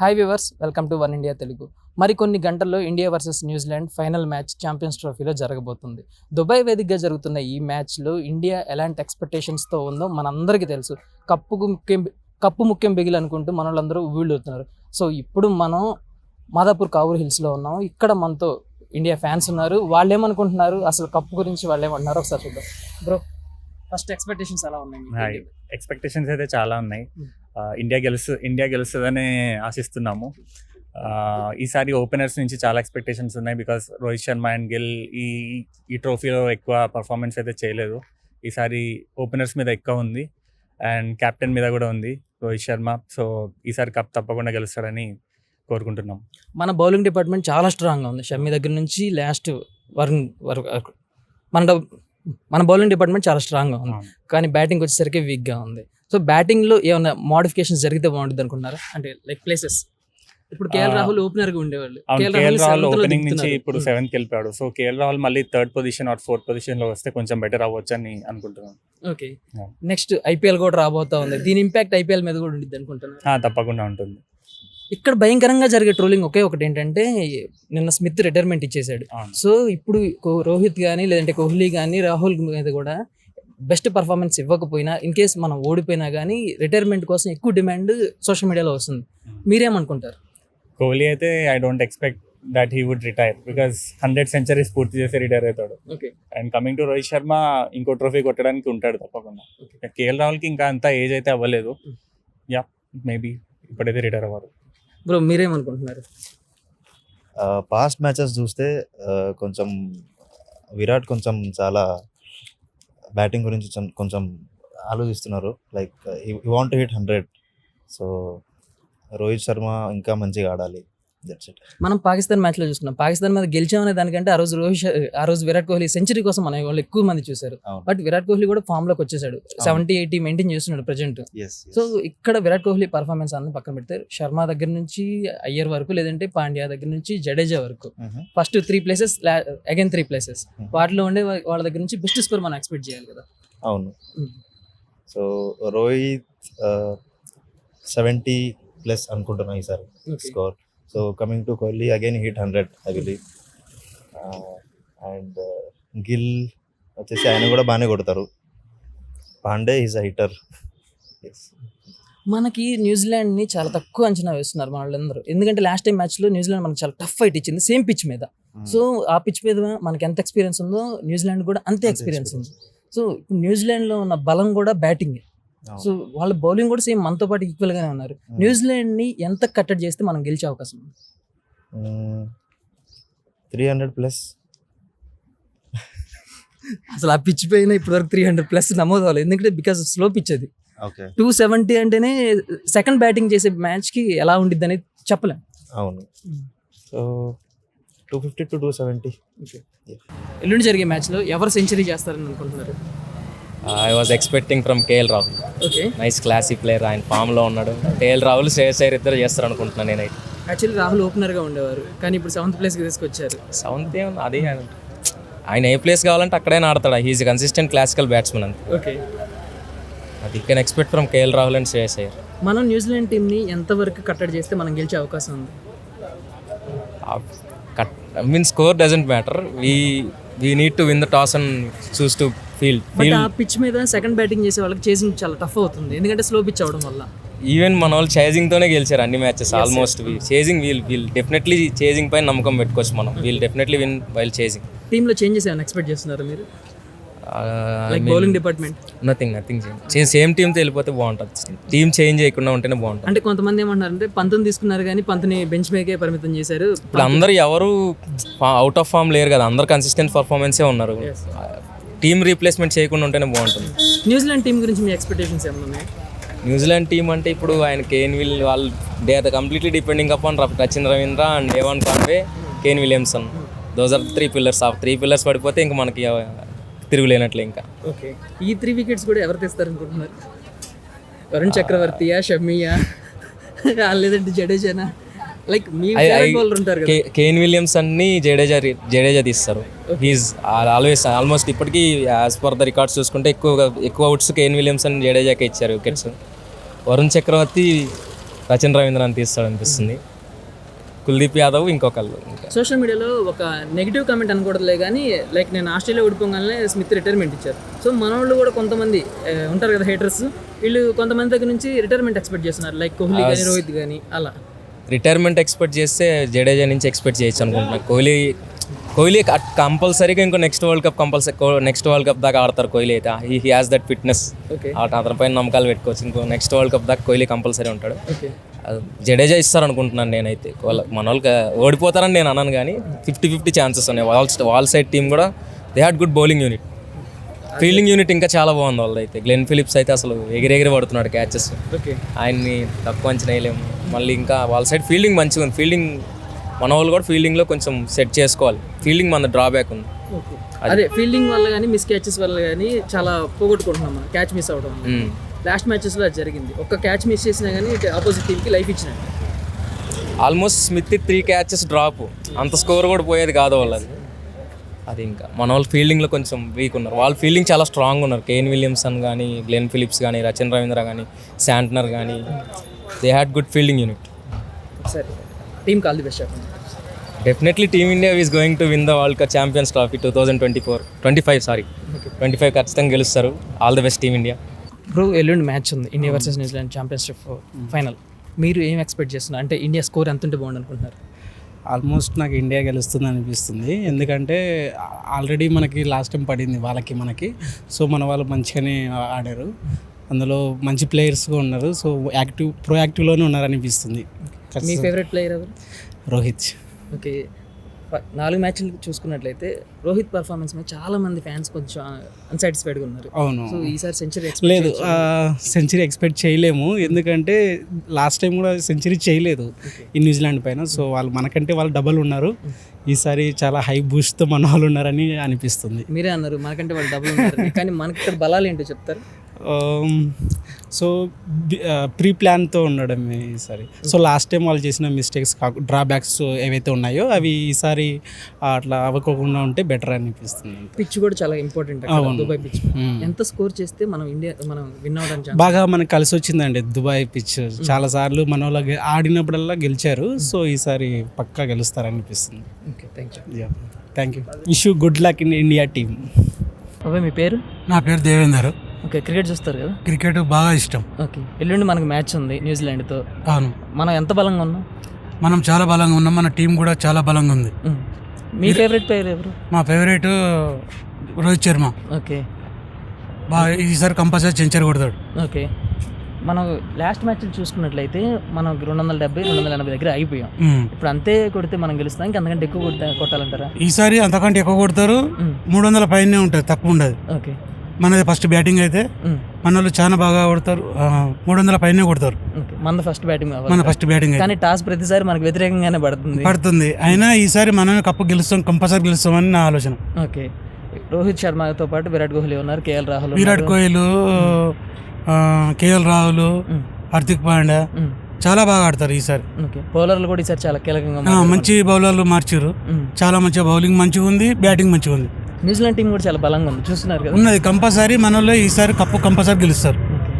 Hi viewers, welcome to one India Telugu. మరికొన్ని గంటల్లో India versus New Zealand final match champions ట్రోఫీలో జరగబోతుంది. దుబాయ్ వేదికగా జరుగుతున్న ఈ మ్యాచ్లో ఇండియా ఎలాంటి ఎక్స్పెక్టేషన్స్తో ఉందో మనందరికీ తెలుసు. కప్పు ముఖ్యం బిగిలి అనుకుంటూ మన వాళ్ళందరూ ఊళ్ళవుతున్నారు. సో ఇప్పుడు మనం మాదాపూర్ కావూర్ హిల్స్లో ఉన్నాం. ఇక్కడ మనతో ఇండియా ఫ్యాన్స్ ఉన్నారు. వాళ్ళు ఏమనుకుంటున్నారు, అసలు కప్పు గురించి వాళ్ళు ఏమంటున్నారు ఒకసారి చూద్దాం. బ్రో, ఫస్ట్ ఎక్స్పెక్టేషన్స్ ఎలా ఉన్నాయి? ఎక్స్పెక్టేషన్స్ అయితే చాలా ఉన్నాయి. ఇండియా గెలుస్తుందని ఆశిస్తున్నాము. ఈసారి ఓపెనర్స్ నుంచి చాలా ఎక్స్పెక్టేషన్స్ ఉన్నాయి. బికాస్ రోహిత్ శర్మ అండ్ గిల్ ఈ ట్రోఫీలో ఎక్కువ పర్ఫార్మెన్స్ అయితే చేయలేదు. ఈసారి ఓపెనర్స్ మీద ఎక్కువ ఉంది అండ్ కెప్టెన్ మీద కూడా ఉంది రోహిత్ శర్మ. సో ఈసారి కప్ తప్పకుండా గెలుస్తారని కోరుకుంటున్నాం. మన బౌలింగ్ డిపార్ట్మెంట్ చాలా స్ట్రాంగ్గా ఉంది. షమ్మి దగ్గర నుంచి లాస్ట్ వరకు మన బౌలింగ్ డిపార్ట్మెంట్ చాలా స్ట్రాంగ్గా ఉంది. కానీ బ్యాటింగ్ వచ్చేసరికి వీక్గా ఉంది. సో బ్యాటింగ్లో ఏమైనా మోడిఫికేషన్స్ జరిగితే బాగుంటుంది అనుకుంటున్నారా? అంటే లైక్ ప్లేసెస్, ఇప్పుడు కేఎల్ రాహుల్ ఓపెనర్గా ఉండేవాళ్ళు. కేఎల్ రాహుల్ ఓపెనింగ్ నుంచి ఇప్పుడు 7th వెళ్ళిపోయాడు. సో కేఎల్ రాహుల్ మళ్ళీ 3rd పొజిషన్ ఆర్ 4th పొజిషన్లో వస్తే కొంచెం బెటర్ అవ్వచ్చు అని అనుకుంటున్నాను. ఓకే, నెక్స్ట్ ఐపీఎల్ కూడా రాబోతా ఉంది. దీని ఇంపాక్ట్ ఐపీఎల్ మీద కూడా ఉంటుంది అనుకుంటున్నాను. తప్పకుండా ఉంటుంది. ఇక్కడ భయంకరంగా జరిగే ట్రోలింగ్ ఒకటి ఏంటంటే, నిన్న స్మిత్ రిటైర్మెంట్ ఇచ్చేసాడు. సో ఇప్పుడు రోహిత్ కానీ లేదంటే కోహ్లీ కానీ రాహుల్ మీద కూడా బెస్ట్ పర్ఫార్మెన్స్ ఇవ్వకపోయినా, ఇన్ కేస్ మనం ఓడిపోయినా కానీ రిటైర్మెంట్ కోసం ఎక్కువ డిమాండ్ సోషల్ మీడియాలో వస్తుంది. మీరేమనుకుంటారు? కోహ్లీ అయితే I don't expect that he would retire because 100 centuries పూర్తి చేసి రిటైర్ అవుతాడు. And coming to Rohit Sharma, ఇంకో ట్రోఫీ కొట్టడానికి ఉంటాడు తప్పకుండా. కేఎల్ రాహుల్కి ఇంకా అంత ఏజ్ అయితే అవ్వలేదు. మేబీ ఇప్పుడైతే రిటైర్ అవ్వరు. బ్రో, మీరేమనుకుంటున్నారు? పాస్ట్ మ్యాచెస్ చూస్తే కొంచెం విరాట్ కొంచెం చాలా బ్యాటింగ్ గురించి కొంచెం ఆలోచిస్తున్నారు. Like he want to hit 100. So Rohit Sharma ఇంకా మంచిగా ఆడాలి. మనం పాకిస్తాన్ మ్యాచ్లో చూస్తున్నాం. పాకిస్తాన్ మీద గెలిచామనే దానికంటే ఆ రోజు విరాట్ కోహ్లీ సెంచరీ కోసం మన వాళ్ళు ఎక్కువ మంది చూశారు. బట్ విరాట్ కోహ్లీ కూడా ఫామ్ లోకి వచ్చేసాడు. 70-80 మెయింటైన్ చేస్తున్నాడు ప్రెజెంట్. సో ఇక్కడ విరాట్ కోహ్లీ పర్ఫార్మెన్స్ అన్ని పక్కన పెడితే, శర్మ దగ్గర నుంచి అయ్యర్ వరకు, లేదంటే పాండ్యా దగ్గర నుంచి జడేజా వరకు, ఫస్ట్ 3 ప్లేసెస్ అగైన్ 3 ప్లేసెస్, వాటిలో ఉండే వాళ్ళ దగ్గర నుంచి బెస్ట్ స్కోర్ మనం ఎక్స్పెక్ట్ చేయాలి కదా. అవును. సో రోహిత్ 70+ అనుకుంటున్నా ఈసారి score. So coming to Kohli, again he hit 100 I believe. And Gill వచ్చేసి ఆయన కూడా బాగానే కొడతారు. Pandey is a hitter. మనకి న్యూజిలాండ్ని చాలా తక్కువ అంచనా వేస్తున్నారు మన వాళ్ళందరూ. ఎందుకంటే లాస్ట్ టైం మ్యాచ్లో న్యూజిలాండ్ మనకు చాలా టఫ్ ఫైట్ ఇచ్చింది, సేమ్ పిచ్ మీద. సో ఆ పిచ్ మీద మనకి ఎంత ఎక్స్పీరియన్స్ ఉందో న్యూజిలాండ్ కూడా అంతే ఎక్స్పీరియన్స్ ఉంది. సో న్యూజిలాండ్లో ఉన్న బలం కూడా బ్యాటింగ్. సో వాళ్ళ బౌలింగ్ కూడా సేమ్ మనతో పాటు ఈక్వల్ గానే ఉన్నారు. న్యూజిలాండ్ ని ఎంత కట్టడి చేస్తే మనం గెలిచే అవకాశం ఉంది? 300+. అసలు ఆ పిచ్ పైన ఇప్పటివరకు 300+ నమోదు అవ్వాలి. ఎందుకంటే బికాస్ స్లో పిచ్ అది. 270 అంటేనే సెకండ్ బ్యాటింగ్ చేసే మ్యాచ్ కి ఎలా ఉండిద్ది అనేది చెప్పలేం. అవును. So 250 to 270. ఎల్లుండి జరిగే మ్యాచ్ లో ఎవరు సెంచరీ చేస్తారని అనుకుంటున్నారు? I was expecting from KL Rahul. Okay, nice classy player, ఆయన ఫామ్లో ఉన్నాడు. KL Rahul శ్రేయస్ అయ్యర్ ఇద్దరు చేస్తారు అనుకుంటున్నాను నేనైతే. యాక్చువల్లీ రాహుల్ ఓపెనర్గా ఉండేవారు, కానీ ఇప్పుడు 7th ప్లేస్కి తీసుకొచ్చారు. 7th అది ఆయన ఏ ప్లేస్ కావాలంటే అక్కడైనా ఆడతాడు. హీఈస్ కన్సిస్టెంట్ క్లాసికల్ బ్యాట్స్మెన్ అంతే. ఓకే, అది can expect from KL Rahul and Shreyas Iyer. మనం న్యూజిలాండ్ టీంని ఎంతవరకు కట్టడి చేస్తే మనం గెలిచే అవకాశం ఉంది? Score doesn't matter. We need to win the toss and choose to field. But ఆ పిచ్ మీద సెకండ్ బ్యాటింగ్ చేసే వాళ్ళకి చేసింగ్ చాలా టఫ్ అవుతుంది, ఎందుకంటే స్లో పిచ్ అవడం వల్ల. ఈవెన్ మన వాళ్ళు చేజింగ్తోనే గెలిచారు అన్ని matches almost. Chasing we'll definitely chasing పైన నమ్మకం పెట్టుకోవచ్చు మనం. We'll definitely win while chasing. టీంలో చేంజెస్ ఏమైనా ఎక్స్పెక్ట్ చేస్తున్నారా మీరు? Like bowling department? Nothing change. Same టీంతో వెళ్ళిపోతే బాగుంటుంది. టీం చేంజ్ చేయకుండా ఉంటేనే బాగుంటుంది. అంటే కొంతమంది ఏమంటారంటే పంతుని తీసుకున్నారు కానీ పంతుని బెంచ్ మీదకే పరిమితం చేశారు. ఇప్పుడు అందరు ఎవరు అవుట్ ఆఫ్ ఫామ్ లేరు కదా, అందరు కన్సిస్టెంట్ పర్ఫార్మెన్సే ఉన్నారు. టీం రీప్లేస్మెంట్ చేయకుండా ఉంటేనే బాగుంటుంది. న్యూజిలాండ్ టీం గురించి మీ ఎక్స్పెక్టేషన్స్ ఏమైనా ఉన్నాయి? న్యూజిలాండ్ టీం అంటే ఇప్పుడు ఆయన కేన్ విల్ వాళ్ళు they are completely depending upon Rachin Ravindra and Devon Conway, Kane Williamson. Those are 3 pillars. ఆ 3 pillars పడిపోతే ఇంకా మనకి తిరుగులేనట్లే ఇంకా. ఓకే, ఈ 3 వికెట్స్ కూడా ఎవరు తెస్తారు అనుకుంటున్నారు? వరుణ్ చక్రవర్తియా, షమియా, లేదంటే జడేజానా? లైక్ మీ బౌలర్ ఉంటారు కదా, కేన్ విలియమ్స్ అన్ని జడేజా తీస్తారు. హీస్ ఆల్వేస్ ఆల్మోస్ట్ ఇప్పటికీ యాజ్ పర్ ద రికార్డ్స్ చూసుకుంటే ఎక్కువ అవుట్స్ కేన్ విలియమ్స్ అండ్ జడేజాకే ఇచ్చారు వికెట్స్. వరుణ్ చక్రవర్తి రచిన్ రవీంద్రన్ తీస్తాడు అనిపిస్తుంది. కుల్దీప్ యాదవ్ ఇంకొకళ్ళు. ఇంకా సోషల్ మీడియాలో ఒక నెగిటివ్ కామెంట్ అనకూడదులే కానీ లైక్ నేను ఆస్ట్రేలియా ఓడిపోగానే స్మిత్ రిటైర్మెంట్ ఇచ్చారు. సో మన వాళ్ళు కూడా కొంతమంది ఉంటారు కదా హేటర్స్, వీళ్ళు కొంతమంది దగ్గర నుంచి రిటైర్మెంట్ ఎక్స్పెక్ట్ చేస్తున్నారు, లైక్ కోహ్లీ కానీ రోహిత్ కానీ అలా. రిటైర్మెంట్ ఎక్స్పెక్ట్ చేస్తే జడేజా నుంచి ఎక్స్పెక్ట్ చేయొచ్చు అనుకుంటున్నాను. కోహ్లీ కంపల్సరీగా ఇంకో నెక్స్ట్ వరల్డ్ కప్ దాకా ఆడతారు కోహ్లీ అయితే. He has that fitness. Okay అతనిపైన నమ్మకాలు పెట్టుకోవచ్చు. ఇంకో నెక్స్ట్ వరల్డ్ కప్ దాకా కోహ్లీ కంపల్సరీ ఉంటాడు. ఓకే జడేజా ఇస్తారు అనుకుంటున్నాను నేనైతే. మన వాళ్ళకి ఓడిపోతారని నేను అన్నాను కానీ 50-50 ఛాన్సెస్ ఉన్నాయి. వాల్ సైడ్ టీం కూడా they had good bowling unit. Fielding unit ఇంకా చాలా బాగుంది వాళ్ళది అయితే. గ్లెన్ ఫిలిప్స్ అయితే అసలు ఎగిరెగిరి పడుతున్నాడు క్యాచెస్. ఓకే ఆయన్ని తక్కువ అంచనా వేయలేము. మళ్ళీ ఇంకా వాళ్ళ సైడ్ ఫీల్డింగ్ మంచిగా ఉంది. ఫీల్డింగ్ మన వాళ్ళు కూడా ఫీల్డింగ్లో కొంచెం సెట్ చేసుకోవాలి. ఫీల్డింగ్ మన డ్రాబ్యాక్ ఉంది. ఓకే అదే ఫీల్డింగ్ వల్ల కానీ మిస్ క్యాచెస్ వల్ల కానీ చాలా పోగొట్టుకుంటున్నాం మనం, క్యాచ్ మిస్ అవ్వడం వల్ల. లాస్ట్ మ్యాచెస్లో అది జరిగింది. ఒక్క క్యాచ్ మిస్ చేసినా కానీ ఆపోజిట్ టీంకి లైఫ్ ఇచ్చినట్టు. ఆల్మోస్ట్ స్మిత్ 3 catches డ్రాప్, అంత స్కోర్ కూడా పోయేది కాదు వాళ్ళది. అది ఇంకా మన వాళ్ళు ఫీల్డింగ్లో కొంచెం వీక్ ఉన్నారు. వాళ్ళ ఫీల్డింగ్ చాలా స్ట్రాంగ్ ఉన్నారు. కేన్ విలియమ్సన్ కానీ, గ్లెన్ ఫిలిప్స్ కానీ, రచిన్ రవీంద్ర కానీ, శాంట్నర్ కానీ, they had good fielding unit. సరే టీమ్ కాల్ ది బెస్ట్ చెప్పండి. Definitely team India is going to win the world cup champions trophy 2025 ఖచ్చితంగా గెలుస్తారు. All the best team India. Bro ఎల్లుండి match ఉంది, India versus New Zealand championship final. మీరు ఏం expect చేస్తున్నారు? అంటే ఇండియా స్కోర్ ఎంత ఉంటే బాగుంది అనుకుంటున్నారు? ఆల్మోస్ట్ నాకు ఇండియా గెలుస్తుంది అనిపిస్తుంది. ఎందుకంటే ఆల్రెడీ మనకి లాస్ట్ టైం పడింది వాళ్ళకి మనకి. సో మన వాళ్ళు మంచిగానే ఆడారు, అందులో మంచి ప్లేయర్స్గా ఉన్నారు. సో ప్రోయాక్టివ్లోనే ఉన్నారనిపిస్తుంది. మీ ఫేవరెట్ ప్లేయర్ ఎవరు? రోహిత్. ఓకే 4 మ్యాచ్లు చూసుకున్నట్లయితే రోహిత్ పర్ఫార్మెన్స్ మీద చాలా మంది ఫ్యాన్స్ కొంచెం అన్సాటిస్ఫైడ్గా ఉన్నారు. అవును. సో ఈసారి సెంచరీ లేదు, సెంచరీ ఎక్స్పెక్ట్ చేయలేము. ఎందుకంటే లాస్ట్ టైం కూడా సెంచరీ చేయలేదు ఈ న్యూజిలాండ్ పైన. సో మనకంటే వాళ్ళు డబల్ ఉన్నారు. ఈసారి చాలా హై బూస్ట్తో మన వాళ్ళు ఉన్నారని అనిపిస్తుంది. మీరే అన్నారు మనకంటే వాళ్ళు డబ్బులు ఉన్నారు, కానీ మనకి ఇక్కడ బలాలు ఏంటో చెప్తారు. సో ప్రీ ప్లాన్తో ఉండడం ఈసారి. సో లాస్ట్ టైం వాళ్ళు చేసిన మిస్టేక్స్ డ్రాబ్యాక్స్ ఏవైతే ఉన్నాయో అవి ఈసారి అట్లా అవ్వకుండా ఉంటే బెటర్ అనిపిస్తుంది. పిచ్ కూడా చాలా ఇంపార్టెంట్, దుబాయ్ పిచ్. ఎంత స్కోర్ చేస్తే మనం విన్ అవడానికి బాగా మనకు కలిసి వచ్చిందండి దుబాయ్ పిచ్. చాలా సార్లు మన వాళ్ళు ఆడినప్పుడల్లా గెలిచారు. సో ఈసారి పక్కా గెలుస్తారనిపిస్తుంది. Okay thank you. Wish you good luck in India team. అవే మీ పేరు? నా పేరు దేవేందర్. ఓకే క్రికెట్ చూస్తారు కదా? క్రికెట్ బాగా ఇష్టం. ఓకే ఎల్లుండి మనకు మ్యాచ్ ఉంది న్యూజిలాండ్తో. అవును, మనం ఎంత బలంగా ఉన్నాం? మనం చాలా బలంగా ఉన్నాం. మన టీం కూడా చాలా బలంగా ఉంది. మీ ఫేవరెట్ ప్లేయర్ ఎవరు? మా ఫేవరెట్ రోహిత్ శర్మ. ఓకే బాగా ఈసారి కంపల్సరీ సెంచరీ కొడతాడు. ఓకే మనం లాస్ట్ మ్యాచ్లు చూసుకున్నట్లయితే మనం 270, 280 దగ్గర అయిపోయాం. ఇప్పుడు అంతే కొడితే మనం గెలుస్తాం, ఇంకా అంతకంటే ఎక్కువ కొట్టాలంటారా? ఈసారి అంతకంటే ఎక్కువ కొడతారు. 300 పైనే ఉంటుంది, తక్కువ ఉండదు. ఓకే మనది ఫస్ట్ బ్యాటింగ్ అయితే మన వాళ్ళు చాలా బాగా కొడతారు. 300 పైనే కొడతారు. మన ఫస్ట్ బ్యాటింగ్ కానీ టాస్ ప్రతిసారి మనకు వ్యతిరేకంగానే పడుతుంది. అయినా ఈసారి మనమే కప్పు గెలుస్తాం, కంపల్సరీ గెలుస్తామని నా ఆలోచన. ఓకే రోహిత్ శర్మతో పాటు విరాట్ కోహ్లీ ఉన్నారు, కేఎల్ రాహుల్, కేఎల్ రాహుల్, హార్దిక్ పాండ్యా చాలా బాగా ఆడతారు ఈసారి. బౌలర్లు కూడా ఈసారి చాలా కీలకంగా మంచి బౌలర్లు మార్చారు. చాలా మంచిగా బౌలింగ్ మంచిగా ఉంది, బ్యాటింగ్ మంచిగా ఉంది. న్యూజిలాండ్ టీం కూడా చాలా బలంగా ఉంది, చూస్తున్నారు కదా. ఉన్నది కంపల్సరీ మన వాళ్ళు ఈసారి కప్పు కంపల్సరీ గెలుస్తారు.